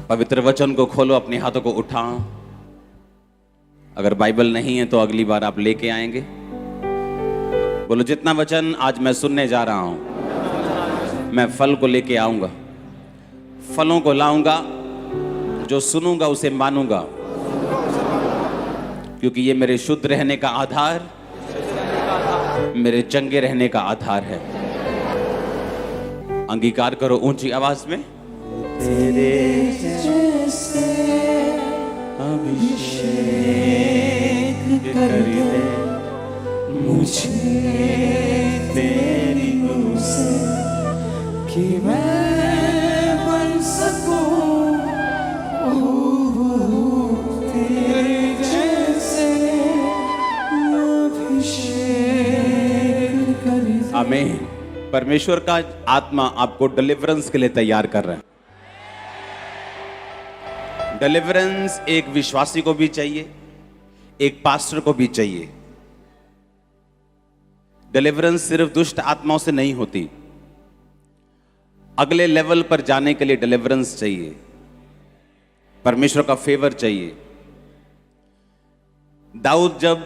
पवित्र वचन को खोलो, अपने हाथों को उठाओ। अगर बाइबल नहीं है तो अगली बार आप लेके आएंगे। बोलो, जितना वचन आज मैं सुनने जा रहा हूं, मैं फल को लेके आऊंगा, फलों को लाऊंगा, जो सुनूंगा उसे मानूंगा, क्योंकि ये मेरे शुद्ध रहने का आधार, मेरे चंगे रहने का आधार है। अंगीकार करो ऊंची आवाज में। तेरे जैसे अभिषेक कर दे मुझे तेरी नूर से, कि मैं बन सकूं तेरे जैसे अभिषेक कर दे। आमीन। परमेश्वर का आत्मा आपको डिलीवरेंस के लिए तैयार कर रहा है। डिलीवरेंस एक विश्वासी को भी चाहिए, एक पास्टर को भी चाहिए। डिलीवरेंस सिर्फ दुष्ट आत्माओं से नहीं होती, अगले लेवल पर जाने के लिए डिलीवरेंस चाहिए, परमेश्वर का फेवर चाहिए। दाऊद जब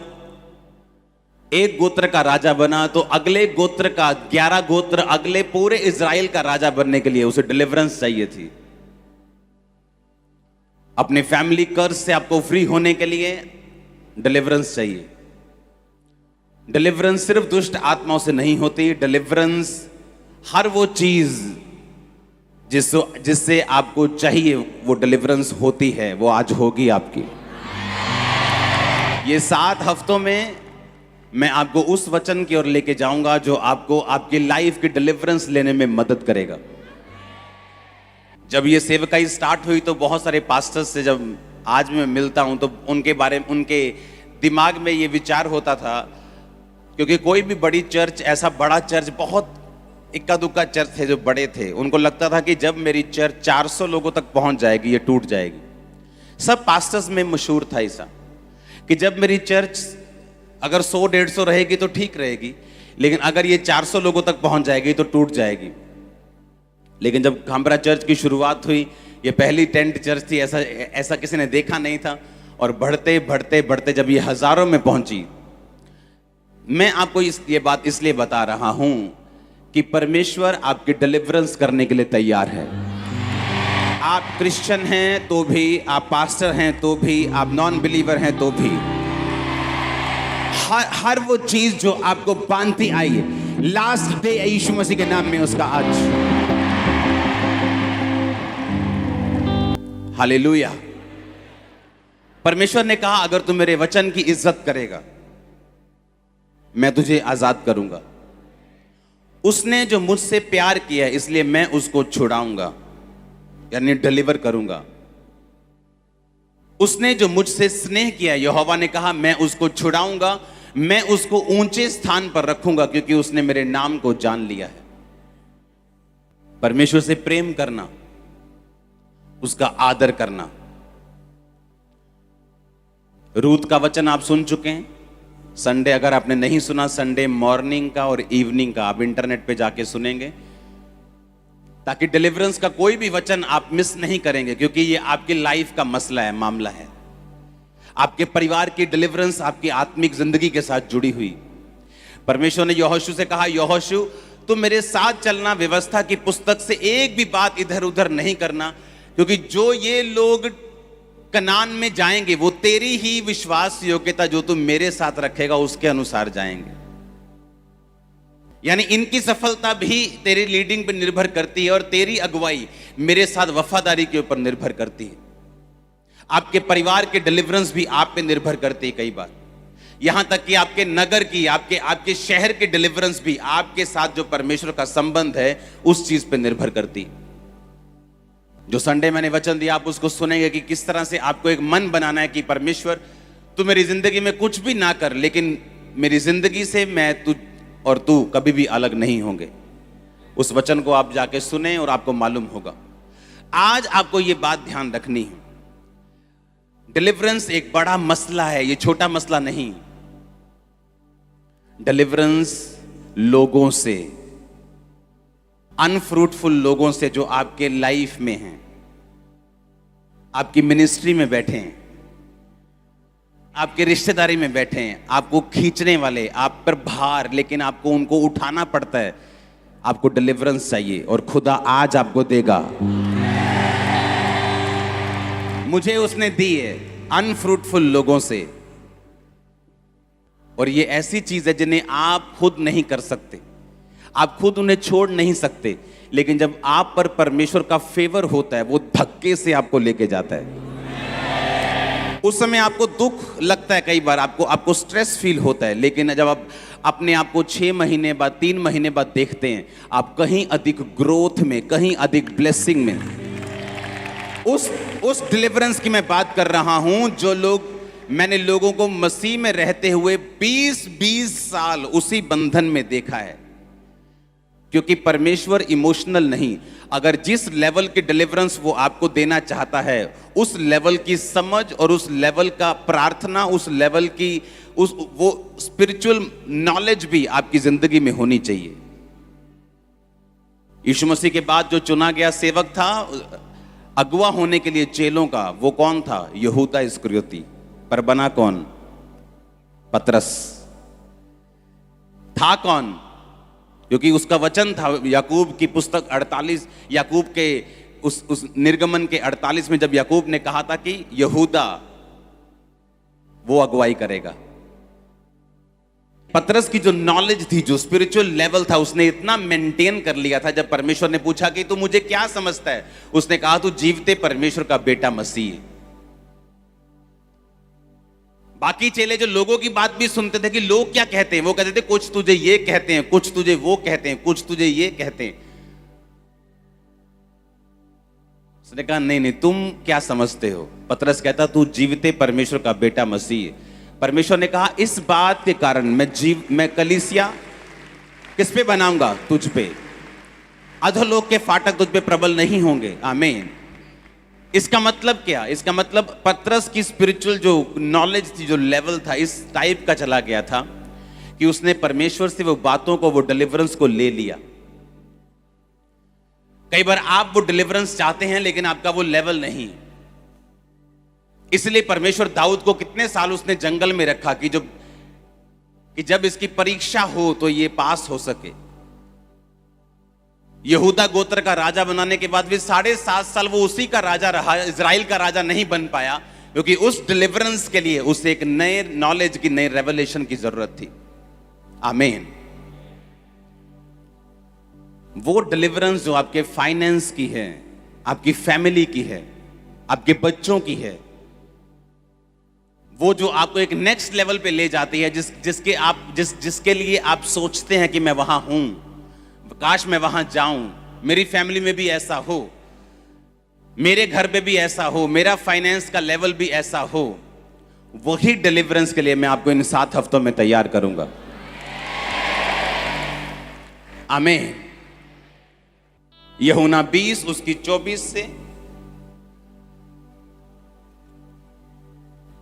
एक गोत्र का राजा बना तो अगले गोत्र का 11 गोत्र, अगले पूरे इज़राइल का राजा बनने के लिए उसे डिलीवरेंस चाहिए थी। अपने फैमिली कर्ज से आपको फ्री होने के लिए डिलीवरेंस चाहिए। डिलीवरेंस सिर्फ दुष्ट आत्माओं से नहीं होती, डिलीवरेंस हर वो चीज जिससे आपको चाहिए वो डिलीवरेंस होती है, वो आज होगी आपकी। ये 7 हफ्तों में मैं आपको उस वचन की ओर लेके जाऊंगा जो आपको आपकी लाइफ की डिलीवरेंस लेने में मदद करेगा। जब ये सेवकाई स्टार्ट हुई तो बहुत सारे पास्टर्स से जब आज मैं मिलता हूं तो उनके बारे में, उनके दिमाग में ये विचार होता था, क्योंकि कोई भी बड़ी चर्च, ऐसा बड़ा चर्च, बहुत इक्का दुक्का चर्च थे जो बड़े थे, उनको लगता था कि जब मेरी चर्च 400 लोगों तक पहुंच जाएगी ये टूट जाएगी। सब पास्टर्स में मशहूर था ऐसा कि जब मेरी चर्च अगर 100-150 रहेगी तो ठीक रहेगी, लेकिन अगर ये 400 लोगों तक पहुंच जाएगी तो टूट जाएगी। लेकिन जब खामरा चर्च की शुरुआत हुई, ये पहली टेंट चर्च थी, ऐसा किसी ने देखा नहीं था, और बढ़ते बढ़ते बढ़ते जब ये हजारों में पहुंची। मैं आपको ये बात इसलिए बता रहा हूं कि परमेश्वर आपकी डिलीवरेंस करने के लिए तैयार है। आप क्रिश्चियन हैं तो भी, आप पास्टर हैं तो भी, आप नॉन बिलीवर हैं तो भी, हर वो चीज जो आपको बांधती आई है, लास्ट डे यीशु मसीह के नाम में उसका आज। हालेलुया। परमेश्वर ने कहा, अगर तू मेरे वचन की इज्जत करेगा मैं तुझे आजाद करूंगा। उसने जो मुझसे प्यार किया इसलिए मैं उसको छुड़ाऊंगा, यानी डिलीवर करूंगा। उसने जो मुझसे स्नेह किया, यहोवा ने कहा, मैं उसको छुड़ाऊंगा, मैं उसको ऊंचे स्थान पर रखूंगा, क्योंकि उसने मेरे नाम को जान लिया है। परमेश्वर से प्रेम करना, उसका आदर करना। रूत का वचन आप सुन चुके हैं। संडे अगर आपने नहीं सुना, संडे मॉर्निंग का और इवनिंग का आप इंटरनेट पे जाके सुनेंगे, ताकि डिलीवरेंस का कोई भी वचन आप मिस नहीं करेंगे, क्योंकि ये आपकी लाइफ का मसला है, मामला है। आपके परिवार की डिलीवरेंस आपकी आत्मिक जिंदगी के साथ जुड़ी हुई। परमेश्वर ने यहोशू से कहा, यहोशू तुम मेरे साथ चलना, व्यवस्था की पुस्तक से एक भी बात इधर उधर नहीं करना, क्योंकि जो ये लोग कनान में जाएंगे वो तेरी ही विश्वास योग्यता जो तुम मेरे साथ रखेगा उसके अनुसार जाएंगे। यानी इनकी सफलता भी तेरी लीडिंग पर निर्भर करती है, और तेरी अगुवाई मेरे साथ वफादारी के ऊपर निर्भर करती है। आपके परिवार के डिलीवरेंस भी आप पे निर्भर करती है कई बार, यहां तक कि आपके नगर की, आपके शहर के डिलीवरेंस भी आपके साथ जो परमेश्वर का संबंध है उस चीज पे निर्भर करती है। जो संडे मैंने वचन दिया आप उसको सुनेंगे कि किस तरह से आपको एक मन बनाना है कि परमेश्वर तू मेरी जिंदगी में कुछ भी ना कर, लेकिन मेरी जिंदगी से मैं तू और तू कभी भी अलग नहीं होंगे। उस वचन को आप जाके सुने और आपको मालूम होगा। आज आपको ये बात ध्यान रखनी है, डिलीवरेंस एक बड़ा मसला है, ये छोटा मसला नहीं। डिलीवरेंस लोगों से, अनफ्रूटफुल लोगों से जो आपके लाइफ में हैं, आपकी मिनिस्ट्री में बैठे हैं, आपके रिश्तेदारी में बैठे हैं, आपको खींचने वाले, आप पर भार, लेकिन आपको उनको उठाना पड़ता है। आपको डिलीवरेंस चाहिए और खुदा आज आपको देगा। मुझे उसने दी है अनफ्रूटफुल लोगों से, और ये ऐसी चीज है जिन्हें आप खुद नहीं कर सकते, आप खुद उन्हें छोड़ नहीं सकते, लेकिन जब आप पर परमेश्वर का फेवर होता है वो धक्के से आपको लेके जाता है। उस समय आपको दुख लगता है, कई बार आपको स्ट्रेस फील होता है, लेकिन जब आप अपने आप को 6 महीने बाद, 3 महीने बाद देखते हैं, आप कहीं अधिक ग्रोथ में, कहीं अधिक ब्लेसिंग में। उस डिलीवरेंस की मैं बात कर रहा हूं जो मैंने लोगों को मसीह में रहते हुए 20 साल उसी बंधन में देखा है। क्योंकि परमेश्वर इमोशनल नहीं, अगर जिस लेवल की डिलीवरेंस वो आपको देना चाहता है, उस लेवल की समझ और उस लेवल का प्रार्थना, उस लेवल की वो स्पिरिचुअल नॉलेज भी आपकी जिंदगी में होनी चाहिए। यीशु मसीह के बाद जो चुना गया सेवक था अगुवा होने के लिए चेलों का, वो कौन था? यहूदा इस्करियोती। पर बना कौन? पतरस। था कौन? क्योंकि उसका वचन था याकूब की पुस्तक 48, याकूब के उस निर्गमन के 48 में, जब याकूब ने कहा था कि यहूदा वो अगुवाई करेगा। पतरस की जो नॉलेज थी, जो स्पिरिचुअल लेवल था, उसने इतना मेंटेन कर लिया था। जब परमेश्वर ने पूछा कि तू मुझे क्या समझता है, उसने कहा तू जीवते परमेश्वर का बेटा मसीह है। बाकी चेले जो लोगों की बात भी सुनते थे कि लोग क्या कहते हैं, वो कहते थे कुछ तुझे ये कहते हैं, कुछ तुझे वो कहते हैं, कुछ तुझे ये कहते हैं। उसने कहा नहीं, तुम क्या समझते हो? पतरस कहता तू जीवते परमेश्वर का बेटा मसीह है। परमेश्वर ने कहा इस बात के कारण मैं कलीसिया किस पे बनाऊंगा? तुझ पे। अधोलोक के फाटक तुझ पे प्रबल नहीं होंगे। आमीन। इसका मतलब क्या? इसका मतलब पतरस की स्पिरिचुअल जो नॉलेज थी, जो लेवल था, इस टाइप का चला गया था कि उसने परमेश्वर से वो बातों को, वो डिलीवरेंस को ले लिया। कई बार आप वो डिलीवरेंस चाहते हैं लेकिन आपका वो लेवल नहीं। इसलिए परमेश्वर दाऊद को कितने साल उसने जंगल में रखा कि जब इसकी परीक्षा हो तो ये पास हो सके। यहूदा गोत्र का राजा बनाने के बाद भी 7.5 साल वो उसी का राजा रहा, इजराइल का राजा नहीं बन पाया, क्योंकि उस डिलीवरेंस के लिए उसे एक नए नॉलेज की, नई रेवलेशन की जरूरत थी। आमीन। वो डिलीवरेंस जो आपके फाइनेंस की है, आपकी फैमिली की है, आपके बच्चों की है, वो जो आपको एक नेक्स्ट लेवल पे ले जाती है, जिसके लिए आप सोचते हैं कि मैं वहां हूं, काश मैं वहां जाऊं, मेरी फैमिली में भी ऐसा हो, मेरे घर पे भी ऐसा हो, मेरा फाइनेंस का लेवल भी ऐसा हो। वही डिलीवरेंस के लिए मैं आपको इन 7 हफ्तों में तैयार करूंगा। आमीन। यूहन्ना 20 उसकी 24 से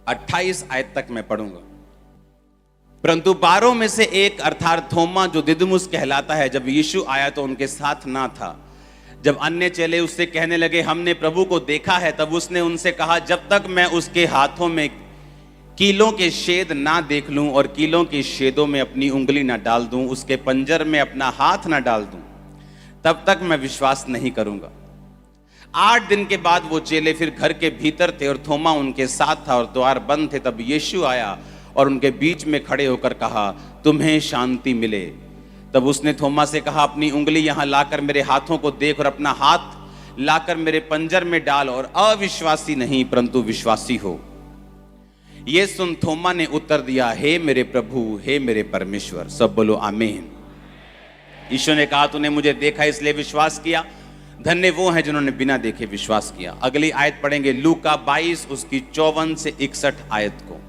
28 आयत तक मैं पढ़ूंगा। परंतु 12 में से एक अर्थात थोमा, जो दिदुमुस कहलाता है, जब यीशु आया तो उनके साथ ना था। जब अन्य चेले उससे कहने लगे हमने प्रभु को देखा है, तब उसने उनसे कहा जब तक मैं उसके हाथों में कीलों के छेद ना देख लूं और कीलों के छेदों में अपनी उंगली ना डाल दूं, उसके पंजर में अपना हाथ ना डाल दूं, तब तक मैं विश्वास नहीं करूंगा। 8 दिन के बाद वो चेले फिर घर के भीतर थे और थोमा उनके साथ था और द्वार बंद थे। तब यीशु आया और उनके बीच में खड़े होकर कहा तुम्हें शांति मिले। तब उसने थोमा से कहा अपनी उंगली यहां लाकर मेरे हाथों को देख और अपना हाथ लाकर मेरे पंजर में डाल और अविश्वासी नहीं परंतु विश्वासी हो। ये सुन थोमा ने उत्तर दिया हे मेरे प्रभु, हे मेरे परमेश्वर। सब बोलो आमीन। यीशु ने कहा तूने मुझे देखा इसलिए विश्वास किया, धन्य वो हैं जिन्होंने बिना देखे विश्वास किया। अगली आयत पढ़ेंगे लूका 22 उसकी 54 से 61 आयत को।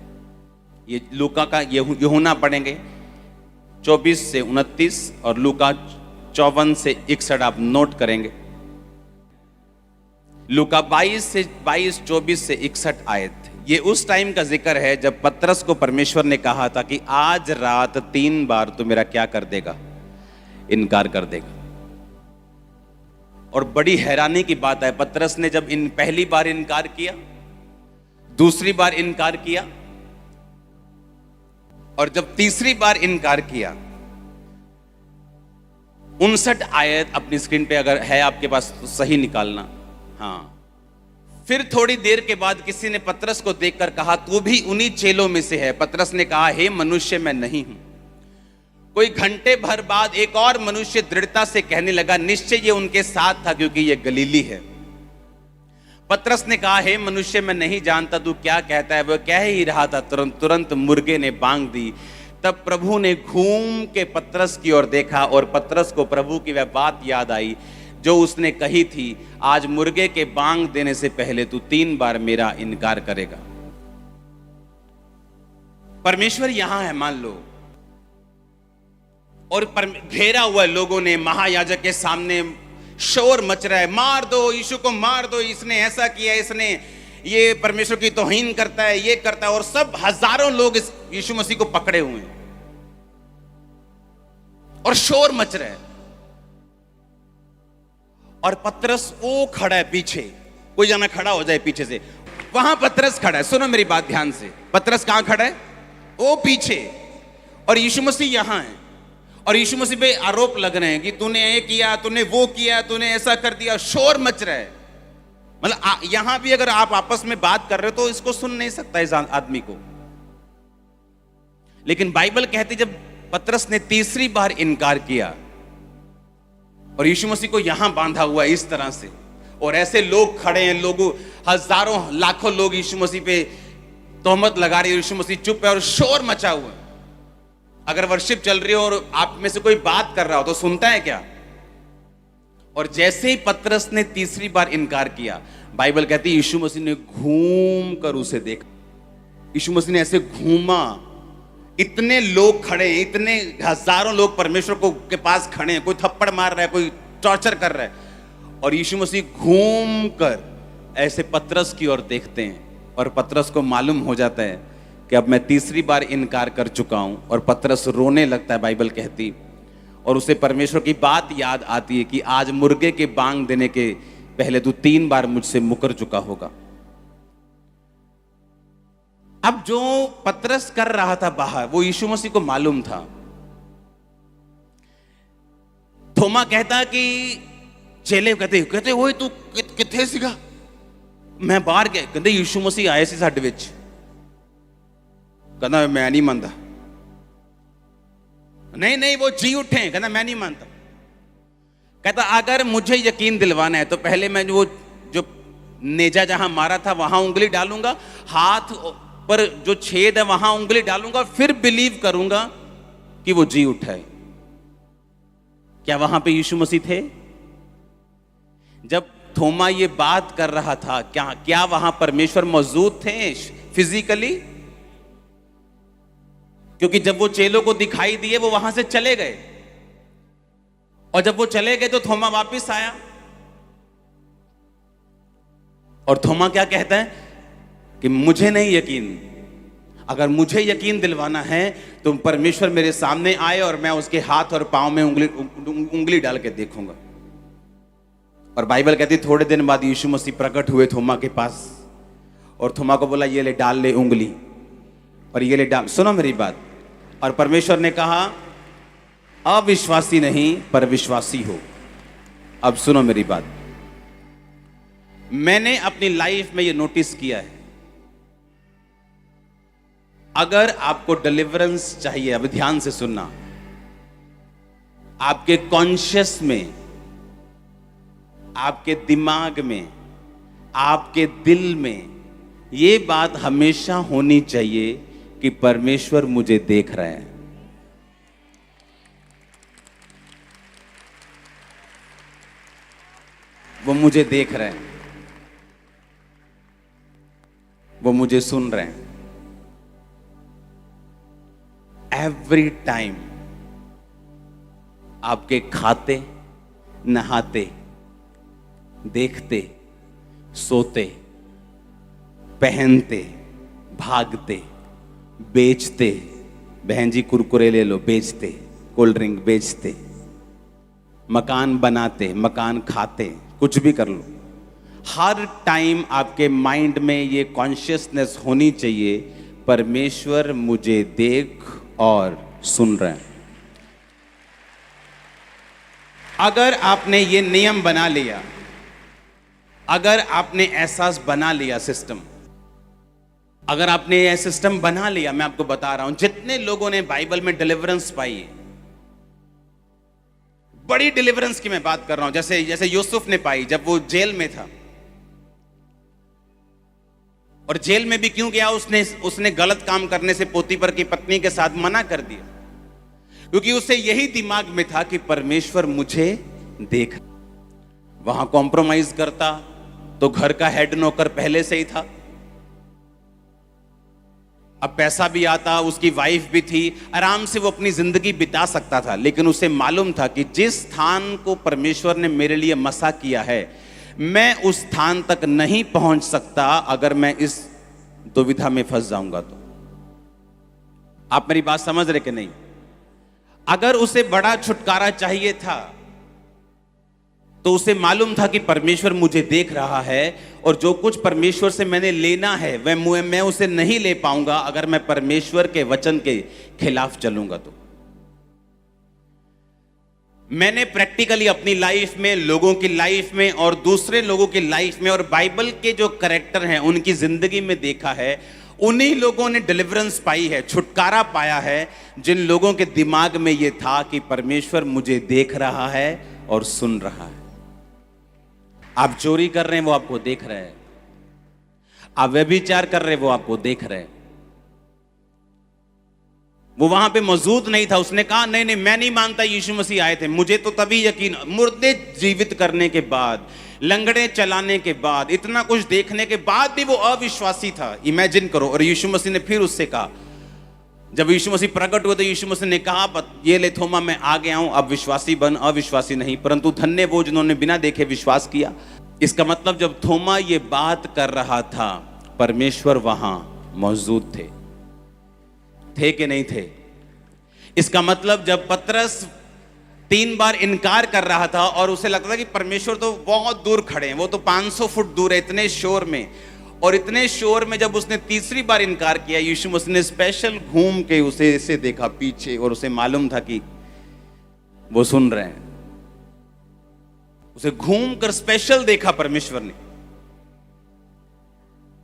ये लूका का यूहन्ना पढ़ेंगे 24 से 29 और लूका 54 से 61 आप नोट करेंगे। लूका 22 से 24 से 61 आयत। ये उस टाइम का जिक्र है जब पतरस को परमेश्वर ने कहा था कि आज रात 3 बार तू मेरा क्या कर देगा? इनकार कर देगा। और बड़ी हैरानी की बात है, पतरस ने जब पहली बार इनकार किया, दूसरी बार इनकार किया और जब तीसरी बार इनकार किया, 59 आयत अपनी स्क्रीन पे अगर है आपके पास तो सही निकालना। हाँ, फिर थोड़ी देर के बाद किसी ने पतरस को देखकर कहा, तू भी उन्हीं चेलों में से है। पतरस ने कहा, हे मनुष्य, मैं नहीं हूं। कोई घंटे भर बाद एक और मनुष्य दृढ़ता से कहने लगा, निश्चय ये उनके साथ था, क्योंकि ये गलीली है। पतरस ने कहा, हे मनुष्य, मैं नहीं जानता तू क्या कहता है। वह कह ही रहा था, तुरंत मुर्गे ने बांग दी। तब प्रभु ने घूम के पतरस की ओर देखा और पतरस को प्रभु की वह बात याद आई जो उसने कही थी, आज मुर्गे के बांग देने से पहले तू 3 बार मेरा इनकार करेगा। परमेश्वर यहां है मान लो, और घेरा हुआ लोगों ने, महायाजक के सामने शोर मच रहा है, मार दो यीशु को, मार दो, इसने ऐसा किया, इसने ये परमेश्वर की तौहीन करता है, ये करता है। और सब हजारों लोग इस यीशु मसीह को पकड़े हुए हैं और शोर मच रहा है। और पतरस वो खड़ा है पीछे, कोई जाना खड़ा हो जाए पीछे से, वहां पतरस खड़ा है। सुनो मेरी बात ध्यान से, पतरस कहां खड़ा है? वो पीछे, और यीशु मसीह यहां है। और यीशु मसीह पे आरोप लग रहे हैं कि तूने ये किया, तूने वो किया, तूने ऐसा कर दिया। शोर मच रहा है। मतलब यहां भी अगर आप आपस में बात कर रहे हो तो इसको सुन नहीं सकता इस आदमी को। लेकिन बाइबल कहती जब पतरस ने तीसरी बार इनकार किया और यीशु मसीह को यहां बांधा हुआ इस तरह से, और ऐसे लोग खड़े हैं, लोगों हजारों लाखों लोग यीशु मसीह पे तोहमत लगा रहे हैं, यीशु मसीह चुप है और शोर मचा हुआ है। अगर वर्शिप चल रही हो और आप में से कोई बात कर रहा हो तो सुनता है क्या? और जैसे ही पतरस ने तीसरी बार इनकार किया, बाइबल कहती है यीशु मसीह ने घूम कर उसे देखा। यीशु मसीह ने ऐसे घूमा, इतने लोग खड़े हैं, इतने हजारों लोग परमेश्वर को के पास खड़े हैं, कोई थप्पड़ मार रहा है, कोई टॉर्चर कर रहा है, और यीशु मसीह घूम कर ऐसे पतरस की ओर देखते हैं। और पतरस को मालूम हो जाता है कि अब मैं तीसरी बार इनकार कर चुका हूं, और पतरस रोने लगता है, बाइबल कहती, और उसे परमेश्वर की बात याद आती है कि आज मुर्गे के बांग देने के पहले तू 3 बार मुझसे मुकर चुका होगा। अब जो पतरस कर रहा था बाहर, वो यीशु मसीह को मालूम था। थोमा कहता कि चेले कहते ओए तू किथे सीगा? मैं बाहर गया। कहते यीशु मसीह आए सी साडे विच। कहता मैं नहीं मानता। नहीं वो जी उठे। कहता मैं नहीं मानता। कहता अगर मुझे यकीन दिलवाना है तो पहले मैं जो नेजा जहां मारा था वहां उंगली डालूंगा, हाथ पर जो छेद है वहां उंगली डालूंगा, फिर बिलीव करूंगा कि वो जी उठा है। क्या वहां पे यीशु मसीह थे? जब थोमा ये बात कर रहा था, क्या वहां परमेश्वर मौजूद थे फिजिकली? क्योंकि जब वो चेलों को दिखाई दिए वो वहां से चले गए, और जब वो चले गए तो थोमा वापस आया। और थोमा क्या कहता है कि मुझे नहीं यकीन, अगर मुझे यकीन दिलवाना है तो परमेश्वर मेरे सामने आए और मैं उसके हाथ और पांव में उंगली डाल के देखूंगा। और बाइबल कहती थोड़े दिन बाद यीशु मसीह प्रकट हुए थोमा के पास, और थोमा को बोला ये ले डाल ले उंगली, और ये ले डाल। सुनो मेरी बात। और परमेश्वर ने कहा अविश्वासी नहीं पर विश्वासी हो। अब सुनो मेरी बात। मैंने अपनी लाइफ में ये नोटिस किया है, अगर आपको डिलीवरेंस चाहिए, अब ध्यान से सुनना, आपके कॉन्शियस में, आपके दिमाग में, आपके दिल में ये बात हमेशा होनी चाहिए कि परमेश्वर मुझे देख रहा है। वो मुझे देख रहे हैं, वो मुझे सुन रहे हैं। एवरी टाइम आपके खाते, नहाते, देखते, सोते, पहनते, भागते, बेचते, बहन जी कुरकुरे ले लो, बेचते, कोल्ड ड्रिंक बेचते, मकान बनाते, मकान खाते, कुछ भी कर लो, हर टाइम आपके माइंड में ये कॉन्शियसनेस होनी चाहिए, परमेश्वर मुझे देख और सुन रहे हैं। अगर आपने ये नियम बना लिया, अगर आपने एहसास बना लिया, सिस्टम, अगर आपने ये सिस्टम बना लिया, मैं आपको बता रहा हूं, जितने लोगों ने बाइबल में डिलीवरेंस पाई है, बड़ी डिलीवरेंस की मैं बात कर रहा हूं, जैसे जैसे यूसुफ ने पाई जब वो जेल में था। और जेल में भी क्यों गया? उसने गलत काम करने से पोतीफर की पत्नी के साथ मना कर दिया, क्योंकि उसे यही दिमाग में था कि परमेश्वर मुझे देख। वहां कॉम्प्रोमाइज करता तो घर का हेड नौकर पहले से ही था, अब पैसा भी आता, उसकी वाइफ भी थी, आराम से वो अपनी जिंदगी बिता सकता था। लेकिन उसे मालूम था कि जिस स्थान को परमेश्वर ने मेरे लिए मसा किया है, मैं उस स्थान तक नहीं पहुंच सकता अगर मैं इस दुविधा में फंस जाऊंगा तो। आप मेरी बात समझ रहे कि नहीं? अगर उसे बड़ा छुटकारा चाहिए था तो उसे मालूम था कि परमेश्वर मुझे देख रहा है, और जो कुछ परमेश्वर से मैंने लेना है वह मैं उसे नहीं ले पाऊंगा अगर मैं परमेश्वर के वचन के खिलाफ चलूंगा तो। मैंने प्रैक्टिकली अपनी लाइफ में, लोगों की लाइफ में और दूसरे लोगों की लाइफ में और बाइबल के जो कैरेक्टर हैं उनकी जिंदगी में देखा है, उन्हीं लोगों ने डिलीवरेंस पाई है, छुटकारा पाया है, जिन लोगों के दिमाग में यह था कि परमेश्वर मुझे देख रहा है और सुन रहा है। आप चोरी कर रहे हैं, वो आपको देख रहे हैं। आप व्यभिचार कर रहे हैं, वो आपको देख रहे हैं। वो वहां पे मौजूद नहीं था, उसने कहा नहीं नहीं, मैं नहीं मानता यीशु मसीह आए थे। मुझे तो तभी यकीन, मुर्दे जीवित करने के बाद, लंगड़े चलाने के बाद, इतना कुछ देखने के बाद भी वो अविश्वासी था। इमेजिन करो। और यीशु मसीह ने फिर उससे कहा, जब यीशु मसीह प्रकट हुए तो यीशु मसीह ने कहा, ये ले थोमा, मैं आ गया हूं, अब विश्वासी बन, अविश्वासी नहीं। परंतु धन्य वो जिन्होंने बिना देखे विश्वास किया। इसका मतलब जब थोमा ये बात कर रहा था, परमेश्वर वहां मौजूद थे कि नहीं थे? इसका मतलब जब पतरस 3 बार इनकार कर रहा था और उसे लगता था कि परमेश्वर तो बहुत दूर खड़े हैं, वो तो 500 फुट दूर है, इतने शोर में, और इतने शोर में जब उसने तीसरी बार इनकार किया, यीशु मसीह ने स्पेशल घूम के उसे ऐसे देखा पीछे, और उसे मालूम था कि वो सुन रहे हैं। उसे घूम कर स्पेशल देखा परमेश्वर ने।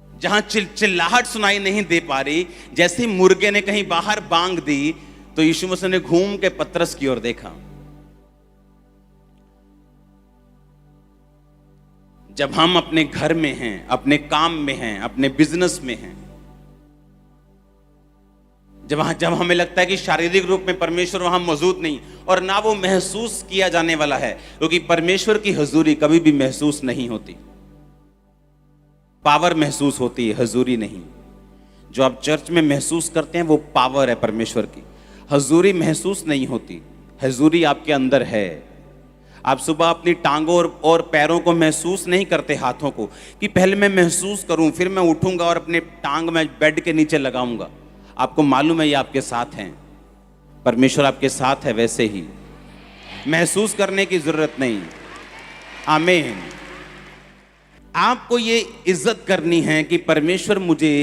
जहां चिल्लाहट सुनाई नहीं दे पा रही, जैसे मुर्गे ने कहीं बाहर बांग दी, तो यीशु मसीह ने घूम के पतरस की ओर देखा। जब हम अपने घर में हैं, अपने काम में हैं, अपने बिजनेस में हैं, जब हमें लगता है कि शारीरिक रूप में परमेश्वर वहां मौजूद नहीं, और ना वो महसूस किया जाने वाला है, क्योंकि परमेश्वर की हुजूरी कभी भी महसूस नहीं होती। पावर महसूस होती है, हुजूरी नहीं। जो आप चर्च में महसूस करते हैं वो पावर है परमेश्वर की। हुजूरी महसूस नहीं होती, हुजूरी आपके अंदर है। आप सुबह अपनी टांगों और पैरों को महसूस नहीं करते, हाथों को, कि पहले मैं महसूस करूं, फिर मैं उठूंगा और अपने टांग में बेड के नीचे लगाऊंगा। आपको मालूम है ये आपके साथ हैं, परमेश्वर आपके साथ है। वैसे ही महसूस करने की जरूरत नहीं। आमीन। आपको ये इज्जत करनी है कि परमेश्वर मुझे